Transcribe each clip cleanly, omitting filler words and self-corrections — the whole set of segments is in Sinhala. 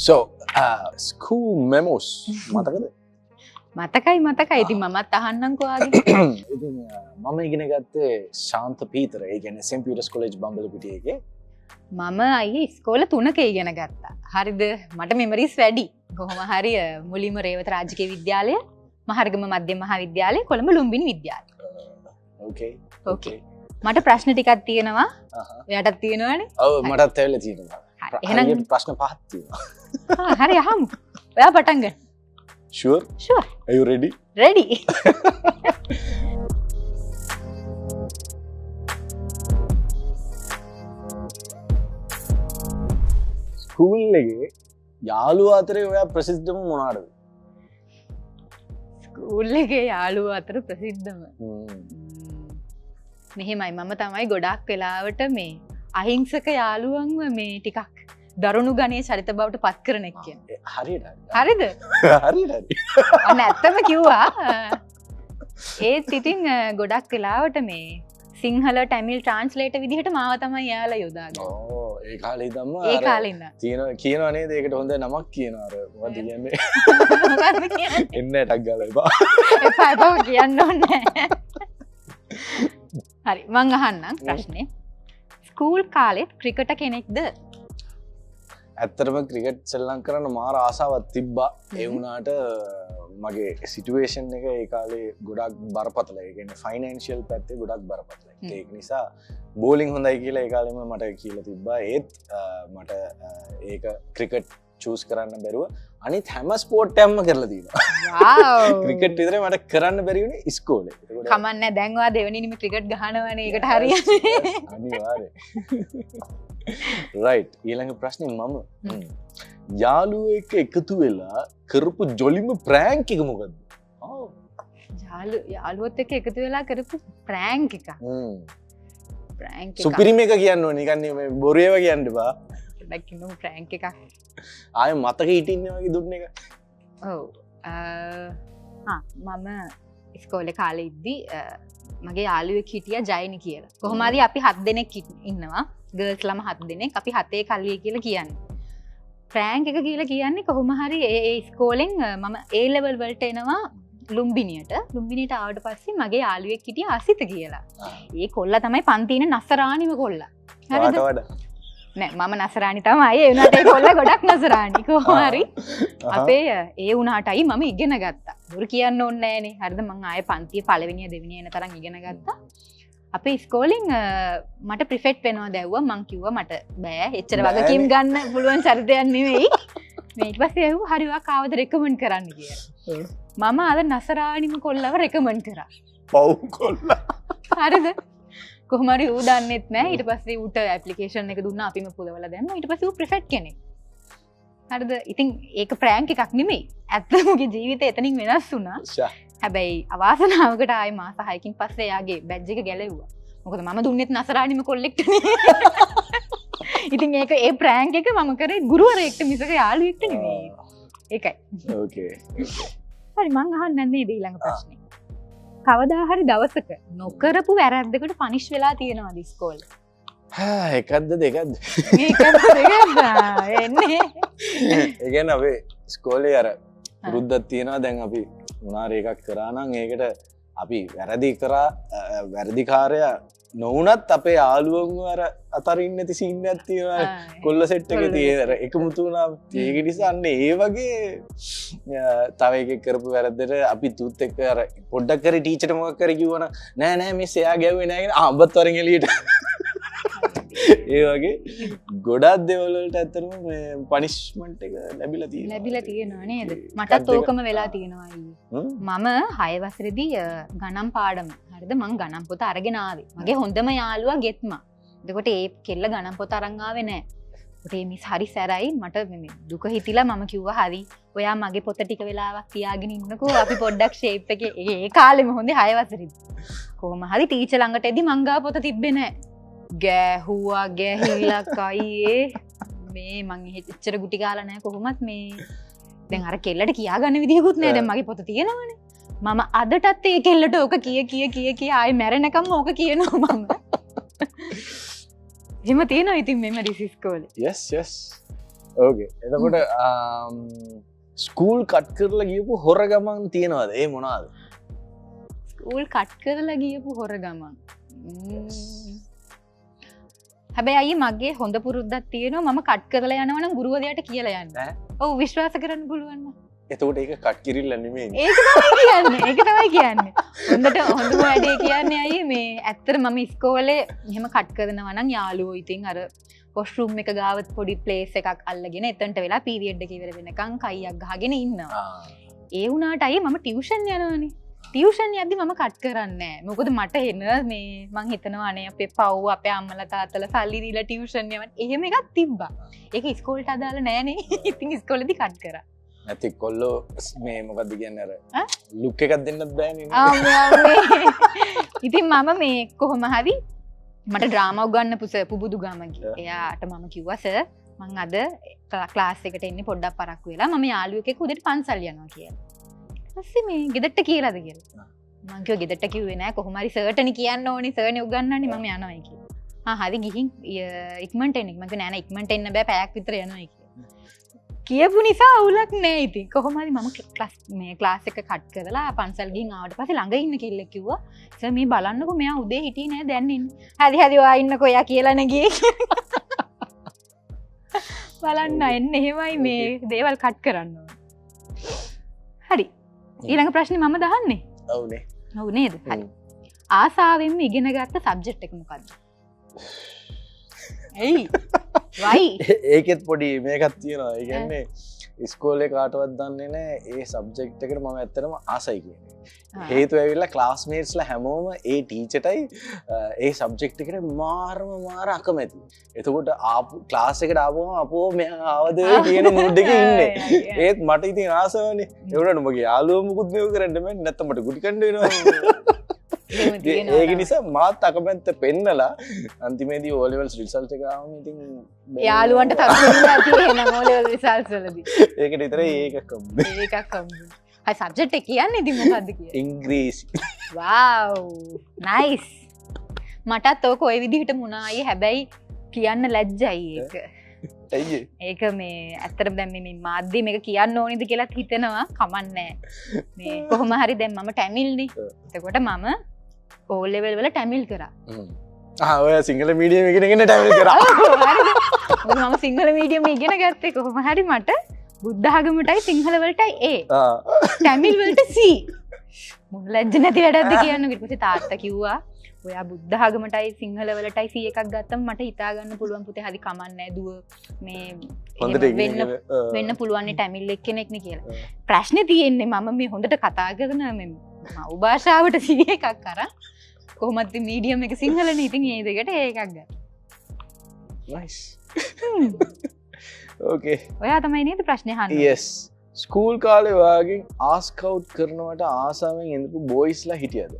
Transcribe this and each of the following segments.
So, school memos මතකද? මතකයි ඉතින් මමත් අහන්නම්කෝ ආගේ. ඉතින් මම ඉගෙන ගත්තේ ශාන්ත පීතර. ඒ කියන්නේ සෙන්ට් පීටර්ස් කොලෙජ් බම්බලපිටිය එකේ. මම අයියේ ඉස්කෝල 3ක ඉගෙන ගත්තා. හරිද? මට මෙමරිස් වැඩි. කොහොම හරි මුලින්ම රේවත රාජකීය විද්‍යාලය, මහරගම මධ්‍යම මහාවිද්‍යාලය, කොළඹ ලුම්බිනි විද්‍යාලය. Okay. මට ප්‍රශ්න ටිකක් තියෙනවා. ඔයාටත් තියෙනවනේ? ඔව් මටත් ඇවිල්ලා තියෙනවා. එහෙනම් ප්‍රශ්න පහක් තියෙනවා. හරි අහමු. ඔයා පටන් ගන්න. Sure. Are you ready? Ready. School එකේ යාළුවෝ අතරේ ඔයා ප්‍රසිද්ධම මොනවාද? ස්කූල් එකේ යාළුවෝ අතර ප්‍රසිද්ධම. මෙහෙමයි මම තමයි ගොඩක් වෙලාවට මේ අහිංසක යාළුවන්ව මේ ටිකක් දරුණු ගණයේ චරිත බවට පත් කරන එක කියන්නේ. හරියට. හරිද? හරියට. අන්න ඇත්තම කිව්වා. ඒත් ඉතින් ගොඩක් වෙලාවට මේ සිංහල ටැමිල් ට්‍රාන්ස්ලේටර් විදිහට මාව තමයි යාලා යොදාගන්නේ. ඕ ඒ කාලේ ඉඳන්ම ඒ කාලේ ඉඳන්. කියනවා නේද ඒකට හොඳ නමක් කියනවා අර මොකද කියන්නේ? මොකක්ද කියන්නේ? එන්න ටක් ගාලා එපා. එපා කියන්න ඕනේ. හරි මං අහන්නම් ප්‍රශ්නේ. ස්කූල් කාලෙත් ක්‍රිකට් කෙනෙක්ද? ඇත්තටම ක්‍රිකට් සෙල්ලම් කරන්න මාර ආසාවක් තිබ්බා. ඒ වුණාට මගේ සිටුේෂන් එක ඒ කාලේ ගොඩක් බරපතලයි. ඒ කියන්නේ ෆයිනෑන්ෂියල් පැත්තේ ගොඩක් බරපතලයි. ඒක නිසා බෝලිං හොඳයි කියලා ඒ කාලෙම මට කියලා තිබ්බා. ඒත් මට ඒක ක්‍රිකට් චූස් කරන්න බැරුව අනිත් හැම ස්පෝර්ට් එකක්ම කරලා තියෙනවා. වව්. ක්‍රිකට් විතරයි මට කරන්න බැරි වුණේ ඉස්කෝලේ. කමන්නේ දැන් ඔයා දෙවෙනිම ක්‍රිකට් ගහනවනේ ඒකට හරියන්නේ. අනිවාර්යයෙන්. රයිට් ඊළඟ ප්‍රශ්නේ මම යාළුවෝ එක්ක එකතු වෙලා කරපු ජොලිම ප්‍රෑන්ක් එක මොකද්ද? යාළුවොත් එක්ක එකතු වෙලා කරපු ප්‍රෑන්ක් එක. ප්‍රෑන්ක් එක. සුපිරිම එක කියන්න ඕනේ. නිකන් මේ බොරු ඒවා කියන්න එපා. දැක්කිනු ප්‍රෑන්ක් එකක්. ආයෙ මතක හිටින්නේ වගේ දුන්න එක. ඔව්. මම ඉස්කෝලේ කාලේ ඉද්දි මගේ යාළුවෙක් හිටියා ජයනි කියලා. කොහොම හරි අපි 7 දෙනෙක් ඉන්නවා. ගර්ල්ස් ළම 7 දෙනෙක්. අපි 7 කල්ලිය කියලා කියන්නේ. ප්‍රෑන්ක් එක කියලා කියන්නේ කොහොම හරි ඒ ඉස්කෝලෙන් මම A level වලට එනවා ලුම්බිනියට. ලුම්බිනියට ආවට පස්සේ මගේ යාළුවෙක් හිටියා අසිත කියලා. ඒ කොල්ලා තමයි පන්තියේ නසරානිම කොල්ලා. හරිද? නෑ මම නසරානි තමයි. ඒ වුණාට ඒ කොල්ලා ගොඩක් නසරානි. කොහොම හරි අපේ ඒ වුණාටයි මම ඉගෙන ගත්තා. දුර කියන්න ඕනේ නෑනේ. හරිද? මං ආයේ පන්තියේ පළවෙනිය දෙවෙනිය එන තරම් ඉගෙන ගත්තා. අපේ ඉස්කෝලෙන් මට ප්‍රිෆෙක්ට් වෙනවා දැව්වා. මං කිව්වා මට බෑ එච්චර වගකීම් ගන්න පුළුවන් චරිතයක් නෙවෙයි. ඊට පස්සේ ඇහුවා හරි ඔයා කාවද රෙකමන්ඩ් කරන්න කියලා. මම අර නසරානිම කොල්ලව රෙකමන්ඩ් කරා. පව් කොල්ලා. හරිද? කොහොම හරි ඌ දන්නෙත් නෑ. ඊට පස්සේ ඌට ඇප්ලිකේෂන් එක දුන්නා අපිම පුදවලා දැම්මා. ඊට පස්සේ ඌ ප්‍රිෆෙක්ට් කෙනෙක්. හරිද? ඉතින් ඒක ප්‍රෑන්ක් එකක් නෙමෙයි. ඇත්තම උගේ ජීවිතේ එතනින් වෙනස් වුණා. හැබැයි අවාසනාවකට ආයෙ මාස 6කින් පස්සේ එයාගේ බැජ් එක ගැලෙව්වා. මොකද මම දුන්නෙත් නසරානිම කොල්ලෙක්ටනේ. ඉතින් ඒක ඒ ප්‍රෑන්ක් එක මම කරේ ගුරුවරයෙක්ට මිසක යාළුවෙක්ට නෙමෙයි. ඒකයි. ඕකේ. හරි මං අහන්න නේද ඊළඟ ප්‍රශ්නේ. කවදා හරි දවසක නොකරපු වැරද්දකට පනිෂ් වෙලා තියෙනවද ඉස්කෝලේ? එකක්ද දෙකක්ද? එකක්ද දෙකක්ද? එන්නේ. ඒ කියන්නේ අපි ඉස්කෝලේ අර පුරුද්දක් තියෙනවා දැන් අපි මොනාර එකක් කරා නම් ඒකට අපි වැරදිකාරයා නොවුනත් අපේ යාළුවන්ව අර අතරින් නැති සීන් එකක් තියෙනවා කොල්ල සෙට් එකේ තියෙන එකමුතු වුණා ඒක නිසා අන්න ඒ වගේ තව එකෙක් කරපු වැරද්දට අපි තුත් එක්ක අර පොඩ්ඩක් කරේ ටීචර්ට මොකක් කර කිව්වනම් නෑ මිස් එයා ගැව්වේ නෑ කියන අඹත් වරෙන් එළියට ඒ වගේ ගොඩක් දේවල් වලට ඇත්තටම මේ පනිෂ්මන්ට් එක ලැබිලා තියෙනවා නේද? මටත් ඕකම වෙලා තියෙනවා මම 6 වසරේදී ගණන් පාඩම හරිද මං ගණන් පොත අරගෙන ආවේ. මගේ හොඳම යාළුවා ගෙත්මා. එතකොට ඒ කෙල්ල ගණන් පොත අරන් ආවේ නෑ. ඒ මිස් හරි සැරයි මට මේ දුක හිතිලා මම කිව්වා හරි ඔයා මගේ පොත ටික වෙලාවක් තියාගෙන ඉන්නකෝ අපි පොඩ්ඩක් ෂේප් එකේ ඒ කාලෙම හොඳේ 6 වසරේදී. කොහොම හරි ටීචර් ළඟට එද්දි මං ගාව පොත තිබ්බේ නෑ. ගැහුවා ගැහිලා කයියේ මේ මං එච්චර ගුටි ගාලා නැහැ කොහොමත් මේ දැන් අර කෙල්ලට කියා ගන්න විදියකුත් නැහැ දැන් මගේ පොත තියෙනවනේ මම අදටත් ඒ කෙල්ලට ඕක කිය ආයේ මැරෙනකම් ඕක කියනවා මම එහෙම තියෙනවා ඉතින් මෙමරිස් ඉස්කෝලේ yes ඕකේ එතකොට ස්කූල් කට් කරලා ගියපු හොර ගමන් තියෙනවද ඒ මොනාද ස්කූල් කට් කරලා ගියපු හොර ගමන් හැබැයි අයි මගේ හොඳ පුරුද්දක් තියෙනවා මම කට් කරලා යනවා නම් ගුරුවරයාට කියලා යන්න. ඔව් විශ්වාස කරන්න පුළුවන්. එතකොට ඒක කට් කිරිල්ල නෙමෙයි. ඒක තමයි කියන්නේ. ඒක තමයි කියන්නේ. හොඳට හොඳම වැඩේ කියන්නේ අයි මේ ඇත්තට මම ඉස්කෝලේ එහෙම කට් කරනවා නම් යාළුවෝ ඉතින් අර වොෂ්රූම් එක ගාව පොඩි ප්ලේස් එකක් අල්ලගෙන එතනට වෙලා පීරියඩ් එක ඉවර වෙනකන් කයියක් ගහගෙන ඉන්නවා. ඒ වුණාට අයි මම ටියුෂන් යනවානේ. ටියුෂන් යද්දි මම කට් කරන්නේ නැහැ. මොකද මට එන මේ මං හිතනවා අනේ අපේ පව් අපේ අම්මලා තාත්තලා සල්ලි දීලා ටියුෂන් යවන්න. එහෙම එකක් තිබ්බා. ඒක ඉස්කෝලේට අදාළ නෑනේ. ඉතින් ඉස්කෝලේදී කට් කරා. නැති කොල්ලෝ මේ මොකක්ද කියන්නේ අර ලුක් එකක් දෙන්නත් බෑනේ. ඉතින් මම මේ කොහොම හරි මට ඩ්‍රාමා උගන්නපු සර් පුබුදු ගාමගේ. එයාට මම කිව්වා සර් මං අද ක්ලාස් එකට එන්නේ පොඩ්ඩක් පරක්කු වෙලා මම යාළුවෙක් එක්ක උදේට පන්සල් යනවා කියලා. ඊපස්සේ මේ ගෙදරට කියලාද කියලා. මං කිව්වා ගෙදරට කිව්වේ නෑ කොහොම හරි සර්ටනි කියන්න ඕනේ සර්නේ උගන්නන්නේ මම යනවායි කියලා. හරි ගිහින් ඉක්මනට එන්න. මං කිව්වා නෑ නෑ ඉක්මනට එන්න බෑ පැයක් විතර යනවායි කියලා. කියපු නිසා අවුලක් නෑ ඉතින්. කොහොම හරි මම ක්ලාස් එක කට් කරලා පන්සල් ගිහින් ආවට පස්සේ ළඟ ඉන්න කෙල්ලෙක් කිව්වා සර් මේ බලන්නකෝ මෙයා උදේ හිටියේ නෑ දැන් ඉන්නේ. හරි හරි ඔයා ඉන්නකෝ එයා කියලානේ ගියේ. බලන්න එන්නේ එහෙමයි මේ දේවල් කට් කරන්න ඕනේ. හරි. ඊළඟ ප්‍රශ්නේ මම දහන්නේ. ඔව්නේ. ඔව් නේද? හරි. ආසාවෙන්ම ඉගෙන ගත්ත සබ්ජෙක්ට් එක මොකද්ද? එයි. වයි. ඒකෙත් පොඩි මේකක් තියෙනවා. ඒ කියන්නේ ඉස්කෝලේ කාටවත් දන්නේ නැහැ ඒ සබ්ජෙක්ට් එකට මම ඇත්තටම ආසයි කියන්නේ. හේතුව ඇවිල්ලා ක්ලාස්මේට්ස්ලා හැමෝම ඒ ටීචර්ටයි ඒ සබ්ජෙක්ට් එකට මාර අකමැති. එතකොට ආපු ක්ලාස් එකට ආවම අපෝ මෙයා ආවද කියන මූඩ් එකේ ඉන්නේ. ඒත් මට ඉතින් ආසවනේ. ඒ වුණාට මගේ යාළුවෝ මුකුත් මේක කරන්න බෑ. නැත්තම් මට ගුටි කන්න වෙනවා. ඒක නිසා මාත් අකමැත්ත පෙන්නලා අන්තිමේදී O levels result එක ආවම ඉතින් යාළුවන්ට තත්ත්වෙ තියෙන O level results වලදී. ඒකට විතරයි ඒකක් හම්බුනේ. ඒකක් හම්බුනේ. හරි සබ්ජෙක්ට් එක කියන්නේ ඉතින් මොකද්ද කියන්නේ? ඉංග්‍රීසි. wow nice. මටත් ඕක ওই විදිහට මුණායි හැබැයි කියන්න ලැජ්ජයි ඒක. ඇයි ඒක මේ ඇත්තටම දැන් මේ මාධ්‍ය මේක කියන්න ඕනිද කියලාත් හිතෙනවා කමන්නේ මේ කොහොම හරි දැන් මම ටැමිල්නේ. එතකොට මම O level වල ටැමිල් කරා. ඔය සිංහල මීඩියම් එකගෙන ටැමිල් කරා. මොකද මම සිංහල මීඩියම් ඉගෙන ගත්තේ කොහොම හරි මට බුද්ධ ආගමටයි සිංහල වලටයි A. ටැමිල් වලට C. මොන ලැජ්ජ නැති වැඩක්ද කියන්න ඊට පස්සේ තාත්තා කිව්වා ඔයා බුද්ධ ආගමටයි සිංහල වලටයි C එකක් ගත්තම මට හිතා ගන්න පුළුවන් පුතේ හරි කමන්නේ දුව මේ වෙන්න පුළුවන් ටැමිල් එක්කෙනෙක් නේ කියලා. ප්‍රශ්නේ තියෙන්නේ මම මේ හොඳට කතා කරන මේ මව් භාෂාවට C එකක් අරන් කොහොමද මීඩියම් එක සිංහලනේ ඉතින් ඒ දෙකට ඒකක් ගන්න. nice. okay. ඔයා තමයි නේද ප්‍රශ්නේ අහන්නේ? yes. ස්කූල් කාලේ වාගෙන් ආස්කවුට් කරනවට ආසාවෙන් ඉඳපු බොයිස්ලා හිටියද?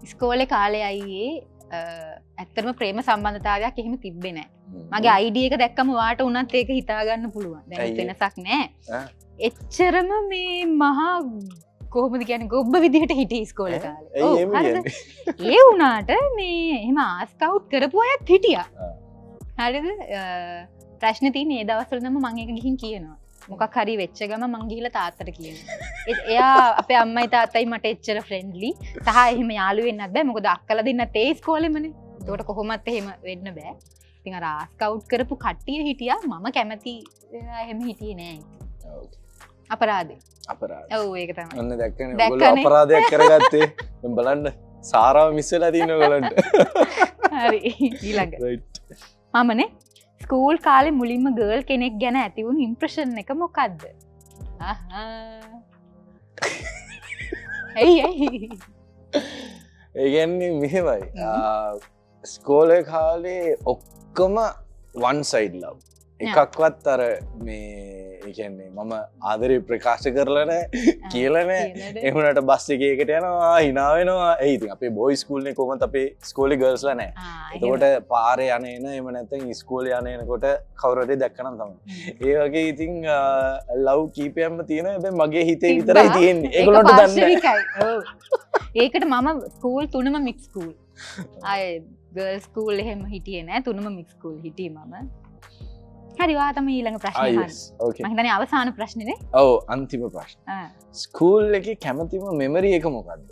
ඉස්කෝලේ කාලේ අයියේ ඇත්තටම ප්‍රේම සම්බන්ධතාවයක් එහෙම තිබ්බේ නැහැ. මගේ ID එක දැක්කම වාට උනත් ඒක හිතා ගන්න පුළුවන්. දැන් වෙනසක් නැහැ. එච්චරම මේ මහා කොහොමද කියන්නේ ගොබ්බ විදිහට හිටියේ ඉස්කෝලේ කාලේ. ඔව් හරිද? ඒ වුණාට මේ එහෙම ආස්කවුට් කරපු අයත් හිටියා. හරිද? ප්‍රශ්නේ තියෙන්නේ ඒ දවස්වල නම් මම ඒක ගිහින් කියනවා. මොකක් හරි වෙච්ච ගම මං ගිහිල්ලා තාත්තට කියනවා. එයා අපේ අම්මයි තාත්තයි මට එච්චර ෆ්‍රෙන්ඩ්ලි. සහ එහෙම යාළු වෙන්නත් බෑ. මොකද අක්කලා දෙන්නත් ඒ ඉස්කෝලේමනේ. ඒකට කොහොමත් එහෙම වෙන්න බෑ. ඉතින් අර ආස්කවුට් කරපු කට්ටිය හිටියා. මම කැමති එහෙම හිටියේ නෑ. අපරාධේ. අපරාධ. ඔව් ඒක තමයි. ඔන්න දැක්කනේ ඔයගොල්ලෝ අපරාධයක් කරගත්තේ. දැන් බලන්න සාරාව මිස් වෙලා තියෙන ඔයගොල්ලන්ට. හරි ඊළඟ. මමනේ ස්කූල් කාලේ මුලින්ම ගර්ල් කෙනෙක් ගැන ඇති වුණු ඉම්ප්‍රෙෂන් එක මොකද්ද? ඇයි ඒ කියන්නේ මෙහෙමයි. ස්කෝලේ කාලේ ඔක්කොම one side love. එකක්වත් අර මේ ඒ කියන්නේ මම ආදරේ ප්‍රකාශ කරලා නැහැ කියලා නැහැ. ඒ වුණාට බස් එකේකට යනවා hina වෙනවා. ඒ ඉතින් අපේ බොයි ස්කූල් එකේ කොහොමද අපේ ස්කෝලේ ගර්ල්ස්ලා නැහැ. එතකොට පාරේ යන එන එහෙම නැත්නම් ඉස්කෝලේ යන එනකොට කවුරු හරි දැක්කනම් තමයි. ඒ වගේ ඉතින් ලව් කීපයක්ම තියෙනවා. හැබැයි මගේ හිතේ විතරයි තියෙන්නේ. ඒගොල්ලන්ට දන්නේ නැහැ. ඒකට මම ස්කූල් තුනම මික්ස් ස්කූල්. ආයේ ගර්ල්ස් ස්කූල් එහෙම හිටියේ නැහැ. තුනම මික්ස් ස්කූල් හිටියේ මම. හරි ඔයා තමයි ඊළඟ ප්‍රශ්නේ අහන්න. ඕකේ. මම හිතන්නේ අවසාන ප්‍රශ්නේනේ. ඔව් අන්තිම ප්‍රශ්න. ස්කූල් එකේ කැමතිම මෙමරි එක මොකද්ද?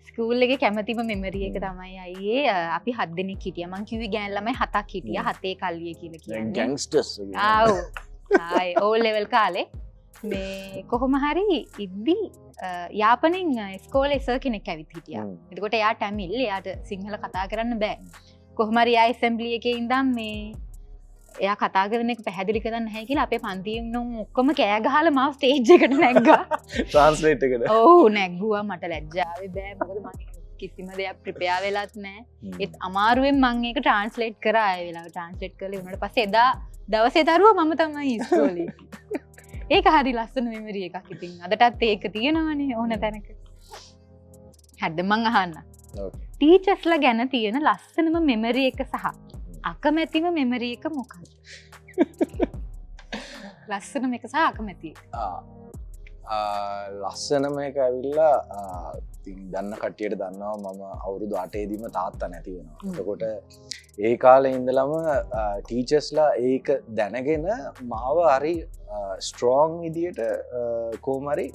ස්කූල් එකේ කැමතිම මෙමරි එක තමයි අයියේ අපි 7 දෙනෙක් හිටියා. මං කිව්වේ ගෑන් ළමයි 7ක් හිටියා. 7 කල්ලිය කියලා කියන්නේ. ගැන්ග්ස්ටර්ස් ආව්. ආයි ඕ ලෙවල් කාලේ මේ කොහොම හරි ඉද්දි යාපනෙන් ස්කෝලේ සර් කෙනෙක් ඇවිත් හිටියා. එතකොට එයා ටැමිල් එයාට සිංහල කතා කරන්න බෑ. කොහොම හරි එයා ඇසෙම්බලි එකේ ඉඳන් මේ එයා කතා කරන එක පැහැදිලි කරන්න නැහැ කියලා අපේ පන්තියෙන් උන් ඔක්කොම කෑ ගහලා මාව ස්ටේජ් එකට නැග්ගා. ට්‍රාන්ස්ලේට් එකට. ඔව් නැග්ගුවා මට ලැජ්ජාවේ බෑ මොකද මම කිසිම දෙයක් ප්‍රිපෙයාර් වෙලත් නැහැ. ඒත් අමාරුවෙන් මම ඒක ට්‍රාන්ස්ලේට් කරා ඒ වෙලාව ට්‍රාන්ස්ලේට් කරලා උනාට පස්සේ එදා දවසේ දරුවා මම තමයි ඉස්කෝලේ. ඒක හරි ලස්සන මෙමරි එකක් ඉතින් අදටත් ඒක තියෙනවනේ ඕන තැනක. හරිද මං අහන්න. ටීචර්ස්ලා ගැන තියෙන ලස්සනම මෙමරි එක සහ අකමැතිම මෙමරි එක මොකක්ද? ලස්සනම එක සහ අකමැති එක. ලස්සනම එක ඇවිල්ලා දන්න කට්ටියට දන්නවා මම අවුරුදු 8 තාත්තා නැති වෙනවා. එතකොට ඒ කාලේ ඉඳලම ටීචර්ස්ලා ඒක දැනගෙන මාව හරි ස්ට්‍රෝං විදියට කොහොම හරි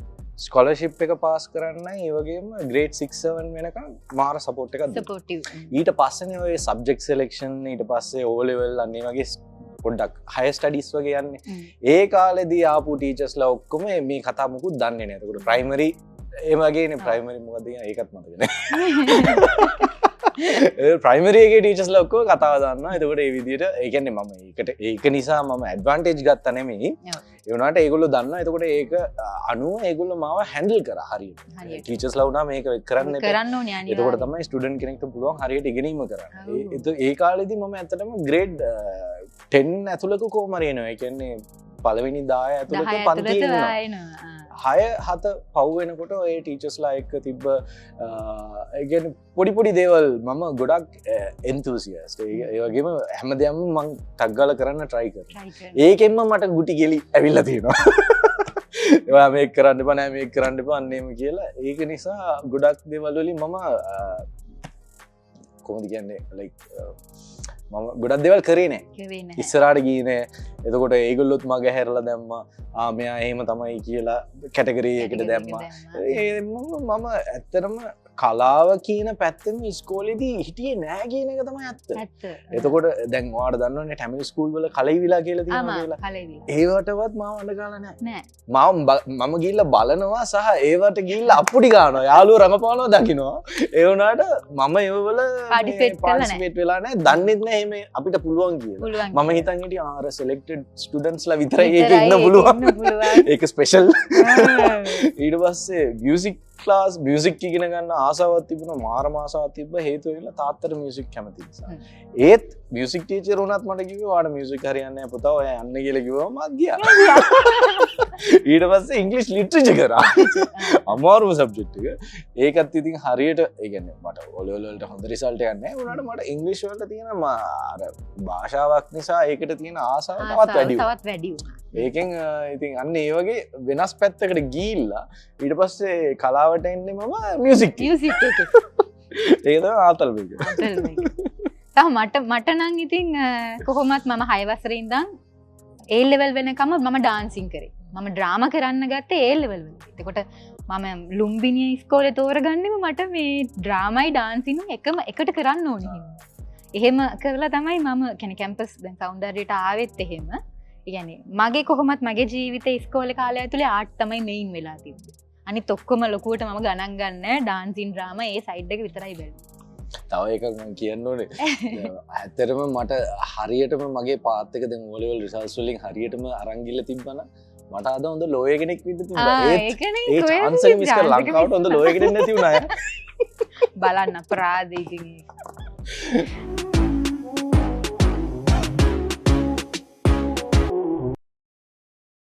ස්කොලර්ෂිප් එක පාස් කරන්න ඒ වගේම ග්‍රේඩ් 6 7 වෙනකම් මාර සපෝට් එකක් දුන්නා. ඊට පස්සේනේ ඔය සබ්ජෙක්ට් සිලෙක්ෂන් ඊට පස්සේ O level අන්නේ වගේ පොඩ්ඩක් හයර් ස්ටඩීස් වගේ යන්නේ. ඒ කාලේදී ආපු ටීචර්ස්ලා ඔක්කොම මේ කතා මොකුත් දන්නේ නැහැ. ඒකට ප්‍රයිමරි ඒ වගේනේ ප්‍රයිමරි මොකද කියන්නේ ඒකත් මතක නැහැ. ප්‍රයිමරි එකේ ටීචර්ස්ලා ඔක්කොම කතාව දන්නවා. එතකොට ඒ විදිහට ඒ කියන්නේ මම ඒක නිසා මම ඇඩ්වාන්ටේජ් ගත්තා නෙමෙයි. ඒ වුණාට ඒගොල්ලෝ දන්නවා. එතකොට ඒක අනුව ඒගොල්ලෝ මාව හැන්ඩල් කරා හරියට. ටීචර්ස්ලා වුණා මේක කරන්න ඕනේ අනිවාර්යයෙන්. එතකොට තමයි ස්ටුඩන්ට් කෙනෙක්ට පුළුවන් හරියට ඉගෙනීම කරන්න. ඒ කාලේදී මම ඇත්තටම ග්‍රේඩ් 10 ඇතුළක කොහොම හරි එනවා. ඒ කියන්නේ පළවෙනි 10 ඇතුළක පන්තියේ ඉන්නවා. 6-7 පව් වෙනකොට ඔය ටීචර්ස්ලා එක්ක තිබ්බ ඒ කියන්නේ පොඩි දේවල් මම ගොඩක් එන්තූසියස්ට්. ඒ වගේම හැමදේම මම ටග් ගාලා කරන්න try කරා. ඒකෙන්ම මට ගුටි ගෙලි ඇවිල්ලා තියෙනවා. ඒවා මේක කරන්න එපා නෑ මේක කරන්න එපා අන්නේම කියලා. ඒක නිසා ගොඩක් දේවල් වලින් මම කොහොමද කියන්නේ like මම ගොඩක් දේවල් කරේ නෑ. ඉස්සරහට ගියේ නෑ. එතකොට ඒගොල්ලොත් මගේ හැරලා දැම්මා. මෙයා එහෙම තමයි කියලා කැටගරි එකට දැම්මා. මම ඇත්තටම කලාව කියන පැත්තෙම ඉස්කෝලේදී හිටියේ නෑ කියන එක තමයි ඇත්ත. එතකොට දැන් ඔයාලට දන්නවනේ ටැමිල් ස්කූල් වල කලයිවිලා කියලා තියෙනවා කියලා. ඒවටවත් මාව අඬ ගාලා නෑ. මම ගිහිල්ලා බලනවා සහ ඒවට ගිහිල්ලා අප්පුඩි ගන්නවා. යාළුවෝ රඟපානවා දකින්නවා. ඒ වුණාට මම ඒවවල පාටිසිපේට් වෙලා නෑ. දන්නෙත් නෑ එහෙම අපිට පුළුවන් කියලා. මම හිතන් හිටියා අර සිලෙක්ටඩ් ස්ටුඩන්ට්ස්ලා විතරයි ඒකේ ඉන්න පුළුවන්. ඒක ස්පෙෂල්. ඊට පස්සේ මියුසික් ක්ලාස් මියුසික් ඉගෙන ගන්න ආසාවක් තිබුණා. මාරම ආසාවක් තිබ්බ හේතුව වෙලා තාත්තට මියුසික් කැමති නිසා. ඒත් මියුසික් ටීචර් වුණත් මට කිව්වා ඔයාට මියුසික් හරියන්නේ නැහැ පුතා ඔයා යන්න කියලා කිව්වම මම ගියා. ඊට පස්සේ ඉංග්‍රීසි ලිටරචර් කරා. අමාරුම සබ්ජෙක්ට් එක. ඒකත් ඉතින් හරියට ඒ කියන්නේ මට O level වලට හොඳ රිසල්ට් එකක් නැහැ. උනාට මට ඉංග්‍රීසි වලට තියෙන අර භාෂාවක් නිසා ඒකට තියෙන ආසාව තවත් වැඩි වුණා. ඒකෙන් ඉතින් අන්න ඒ වගේ වෙනස් පැත්තකට ගිහිල්ලා ඊට පස්සේ කලාවට එන්නේ මම මියුසික් එකේ. ඒක තමයි ආතල් මේක. මට නම් ඉතින් කොහොමත් මම 6 වසරේ ඉඳන් A level වෙනකම් මම ඩාන්සින් කරේ. මම ඩ්‍රාමා කරන්න ගත්තේ A level වල. එතකොට මම ලුම්බිනිය ඉස්කෝලේ තෝරගන්නෙම මට මේ ඩ්‍රාමයි ඩාන්සින් එකට කරන්න ඕනේ හින්දා. එහෙම කරලා තමයි මම කියන්නේ කැම්පස් දැන් සෞන්දර්යයට ආවෙත් එහෙම. කියන්නේ මගේ කොහොමත් මගේ ජීවිතේ ඉස්කෝලේ කාලය ඇතුලේ ආර්ට් තමයි මෙයින් වෙලා තිබ්බේ. අනිත් ඔක්කොම ලොකුවට මම ගණන් ගන්නෑ ඩාන්සින් ඩ්‍රාමා ඒ සයිඩ් එක විතරයි බැලුවේ. තව එකක් මම කියන්න ඕනේ. ඇත්තටම මට හරියටම මගේ පාත් එක දැන් O level results වලින් හරියටම අරන් ගිහලා තිබ්බනම් මට අද හොඳ ලෝයර් කෙනෙක් වෙන්න තිබ්බා. ඒ chance එක මිස් කරලා ලංකාවට හොඳ ලෝයර් කෙනෙක් නැති වුණා. බලන්න අපරාධ ඉතින්